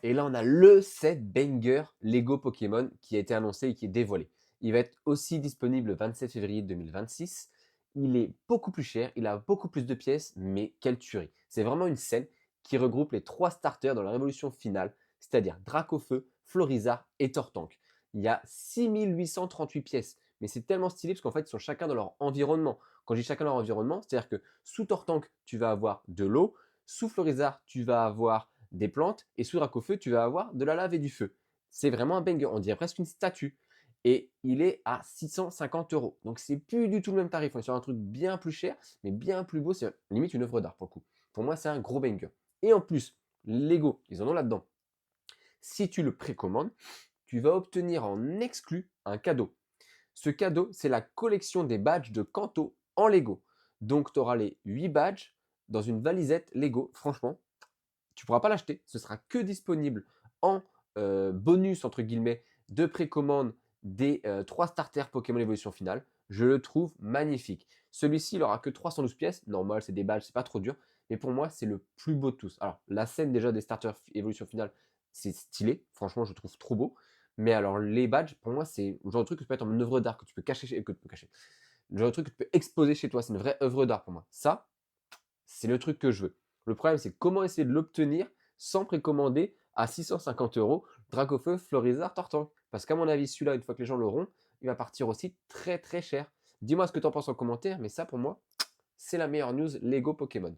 Et là, on a le set banger Lego Pokémon qui a été annoncé et qui est dévoilé. Il va être aussi disponible le 27 février 2026. Il est beaucoup plus cher, il a beaucoup plus de pièces, mais quelle tuerie. C'est vraiment une scène qui regroupe les 3 starters dans la révolution finale, c'est-à-dire Dracofeu, Florizarre et Tortank. Il y a 6838 pièces, mais c'est tellement stylé parce qu'en fait, ils sont chacun dans leur environnement. Quand je dis chacun dans leur environnement, c'est-à-dire que sous Tortank, tu vas avoir de l'eau, sous Florizarre, tu vas avoir des plantes, et sous Dracofeu, tu vas avoir de la lave et du feu. C'est vraiment un banger, on dirait presque une statue. Et il est à 650 euros. Donc c'est plus du tout le même tarif. On est sur un truc bien plus cher, mais bien plus beau. C'est limite une œuvre d'art pour le coup. Pour moi, c'est un gros banger. Et en plus, Lego, ils en ont là-dedans. Si tu le précommandes, tu vas obtenir en exclu un cadeau. Ce cadeau, c'est la collection des badges de Kanto en Lego. Donc tu auras les 8 badges dans une valisette Lego. Franchement, tu ne pourras pas l'acheter. Ce sera que disponible en bonus, entre guillemets, de précommande des 3 starters Pokémon Evolution Finale. Je le trouve magnifique. Celui-ci, il aura que 312 pièces. Normal, c'est des badges, c'est pas trop dur. Mais pour moi, c'est le plus beau de tous. Alors, la scène déjà des starters Evolution Finale, c'est stylé. Franchement, je le trouve trop beau. Mais alors, les badges, pour moi, c'est le genre de truc que tu peux mettre en œuvre d'art, que tu peux cacher, que tu peux cacher. Le genre de truc que tu peux exposer chez toi. C'est une vraie œuvre d'art pour moi. Ça, c'est le truc que je veux. Le problème, c'est comment essayer de l'obtenir sans précommander à 650 euros Dracofeu, Florizard, Tortank. Parce qu'à mon avis, celui-là, une fois que les gens l'auront, il va partir aussi très très cher. Dis-moi ce que tu en penses en commentaire, mais ça pour moi, c'est la meilleure news Lego Pokémon.